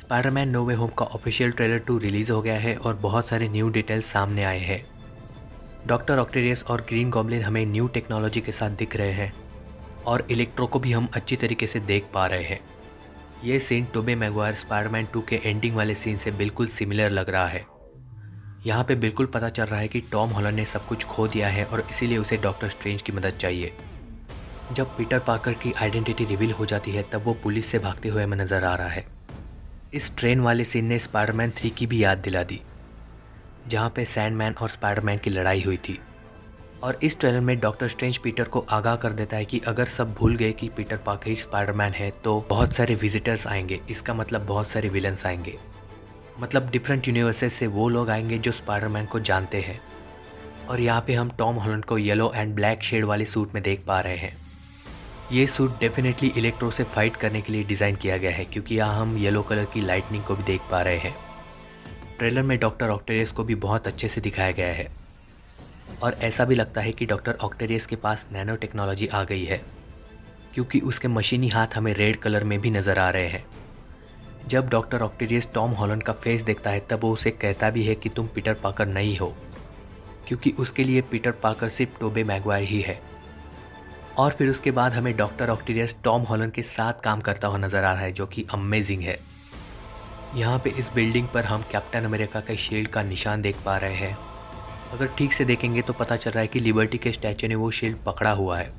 Spiderman no वे home का official trailer 2 release हो गया है और बहुत सारे न्यू डिटेल्स सामने आए हैं। डॉक्टर ऑक्टेवियस और ग्रीन गॉब्लिन हमें न्यू टेक्नोलॉजी के साथ दिख रहे हैं और इलेक्ट्रो को भी हम अच्छी तरीके से देख पा रहे हैं। ये सीन टोबी मैगवायर स्पाइडरमैन 2 के एंडिंग वाले सीन से बिल्कुल सिमिलर लग रहा है। यहाँ पे बिल्कुल पता चल रहा है कि टॉम हॉलैंड ने सब कुछ खो दिया है और इसीलिए उसे डॉक्टर स्ट्रेंज की मदद चाहिए। जब पीटर पार्कर की आइडेंटिटी रिवील हो जाती है तब वो पुलिस से भागते हुए हमें नज़र आ रहा है। इस ट्रेन वाले सीन ने स्पाइडरमैन 3 की भी याद दिला दी, जहाँ पे सैंडमैन और स्पाइडरमैन की लड़ाई हुई थी। और इस ट्रेलर में डॉक्टर स्ट्रेंज पीटर को आगाह कर देता है कि अगर सब भूल गए कि पीटर पार्कर ही स्पाइडरमैन है तो बहुत सारे विजिटर्स आएंगे, इसका मतलब बहुत सारे विलन्स आएंगे। मतलब डिफरेंट यूनिवर्सेस से वो लोग आएंगे जो स्पाइडरमैन को जानते हैं। और यहाँ पे हम टॉम हॉलैंड को येलो एंड ब्लैक शेड वाले सूट में देख पा रहे हैं। ये सूट डेफिनेटली इलेक्ट्रो से फाइट करने के लिए डिज़ाइन किया गया है, क्योंकि यहाँ हम येलो कलर की लाइटनिंग को भी देख पा रहे हैं। ट्रेलर में डॉक्टर ऑक्टेवियस को भी बहुत अच्छे से दिखाया गया है और ऐसा भी लगता है कि डॉक्टर ऑक्टेवियस के पास नैनो टेक्नोलॉजी आ गई है, क्योंकि उसके मशीनी हाथ हमें रेड कलर में भी नज़र आ रहे हैं। जब डॉक्टर ऑक्टेवियस टॉम हॉलैंड का फेस देखता है तब वो उसे कहता भी है कि तुम पीटर पार्कर नहीं हो, क्योंकि उसके लिए पीटर पार्कर सिर्फ टोबी मैगवायर ही है। और फिर उसके बाद हमें डॉक्टर ऑक्टेवियस टॉम हॉलैंड के साथ काम करता हुआ नज़र आ रहा है, जो कि अमेजिंग है। यहाँ पे इस बिल्डिंग पर हम कैप्टन अमेरिका के शील्ड का निशान देख पा रहे हैं। अगर ठीक से देखेंगे तो पता चल रहा है कि लिबर्टी के स्टैचू ने वो शील्ड पकड़ा हुआ है।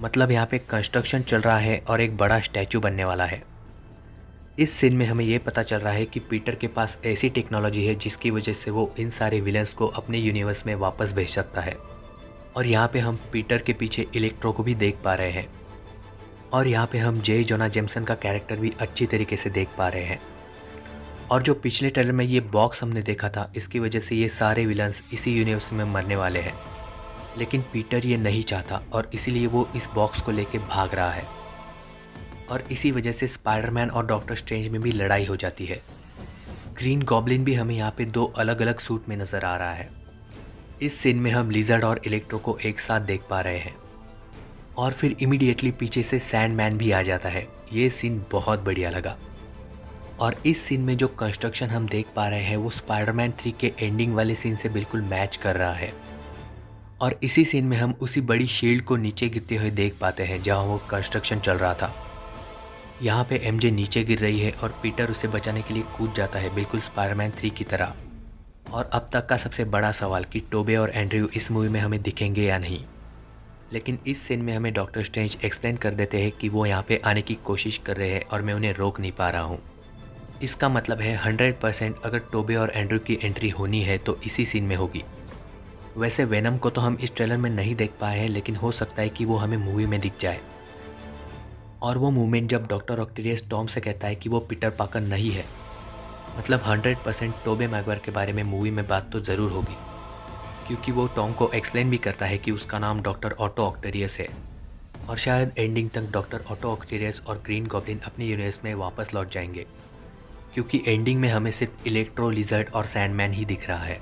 मतलब यहाँ पे कंस्ट्रक्शन चल रहा है और एक बड़ा स्टैचू बनने वाला है। इस सीन में हमें ये पता चल रहा है कि पीटर के पास ऐसी टेक्नोलॉजी है जिसकी वजह से वो इन सारे विलन्स को अपने यूनिवर्स में वापस भेज सकता है। और यहाँ पे हम पीटर के पीछे इलेक्ट्रो को भी देख पा रहे हैं। और यहाँ पे हम जे जोना जेम्सन का कैरेक्टर भी अच्छी तरीके से देख पा रहे हैं। और जो पिछले ट्रेलर में ये बॉक्स हमने देखा था, इसकी वजह से ये सारे विलन्स इसी यूनिवर्स में मरने वाले हैं। लेकिन पीटर ये नहीं चाहता और इसीलिए वो इस बॉक्स को लेके भाग रहा है। और इसी वजह से स्पाइडरमैन और डॉक्टर स्ट्रेंज में भी लड़ाई हो जाती है। ग्रीन गॉब्लिन भी हमें यहाँ पे दो अलग अलग सूट में नज़र आ रहा है। इस सीन में हम लिजर्ड और इलेक्ट्रो को एक साथ देख पा रहे हैं। और फिर इमीडिएटली पीछे से सैंडमैन भी आ जाता है। ये सीन बहुत बढ़िया लगा। और इस सीन में जो कंस्ट्रक्शन हम देख पा रहे हैं वो स्पाइडरमैन 3 के एंडिंग वाले सीन से बिल्कुल मैच कर रहा है। और इसी सीन में हम उसी बड़ी शील्ड को नीचे गिरते हुए देख पाते हैं जहाँ वो कंस्ट्रक्शन चल रहा था। यहाँ पे एमजे नीचे गिर रही है और पीटर उसे बचाने के लिए कूद जाता है, बिल्कुल स्पाइडरमैन 3 की तरह। और अब तक का सबसे बड़ा सवाल कि टोबे और एंड्रयू इस मूवी में हमें दिखेंगे या नहीं। लेकिन इस सीन में हमें डॉक्टर स्ट्रेंज एक्सप्लेन कर देते हैं कि वो यहाँ पे आने की कोशिश कर रहे हैं और मैं उन्हें रोक नहीं पा रहा हूँ। इसका मतलब है 100% अगर टोबे और एंड्रयू की एंट्री होनी है तो इसी सीन में होगी। वैसे वेनम को तो हम इस ट्रेलर में नहीं देख पाए हैं, लेकिन हो सकता है कि वो हमें मूवी में दिख जाए। और वो मूवमेंट जब डॉक्टर ऑक्टेवियस टॉम से कहता है कि वो पीटर पार्कर नहीं है, मतलब 100% टोबे मैगवायर के बारे में मूवी में बात तो ज़रूर होगी, क्योंकि वो टॉम को एक्सप्लेन भी करता है कि उसका नाम डॉक्टर ऑटो ऑक्टेवियस है। और शायद एंडिंग तक डॉक्टर ऑटो ऑक्टेवियस और ग्रीन गॉब्लिन अपने यूनिवर्स में वापस लौट जाएंगे, क्योंकि एंडिंग में हमें सिर्फ इलेक्ट्रो, लिजर्ड और सैंडमैन ही दिख रहा है।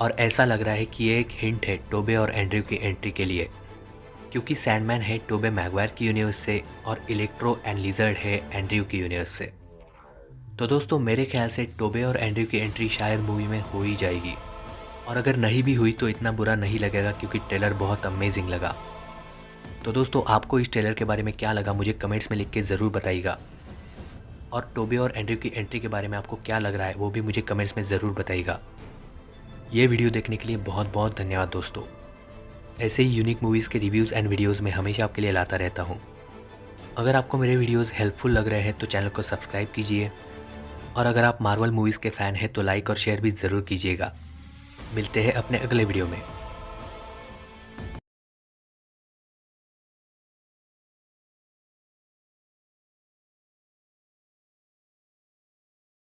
और ऐसा लग रहा है कि ये एक हिंट है टोबे और एंड्रयू की एंट्री के लिए, क्योंकि सैंडमैन है टोबे मैगवायर की यूनिवर्स से और इलेक्ट्रो एंड लिजर्ड है एंड्रयू की यूनिवर्स से। तो दोस्तों मेरे ख्याल से टोबे और एंड्रयू की एंट्री शायद मूवी में हो ही जाएगी। और अगर नहीं भी हुई तो इतना बुरा नहीं लगेगा, क्योंकि ट्रेलर बहुत अमेजिंग लगा। तो दोस्तों आपको इस ट्रेलर के बारे में क्या लगा मुझे कमेंट्स में लिख के ज़रूर बताइएगा। और टोबे और एंड्रयू की एंट्री के बारे में आपको क्या लग रहा है वो भी मुझे कमेंट्स में ज़रूर बताइएगा। ये वीडियो देखने के लिए बहुत बहुत धन्यवाद दोस्तों। ऐसे ही यूनिक मूवीज़ के रिव्यूज़ एंड वीडियोज़ मैं हमेशा आपके लिए लाता रहता हूँ। अगर आपको मेरे वीडियोज़ हेल्पफुल लग रहे हैं तो चैनल को सब्सक्राइब कीजिए। और अगर आप मार्वल मूवीज़ के फ़ैन हैं तो लाइक और शेयर भी ज़रूर कीजिएगा। मिलते हैं अपने अगले वीडियो में।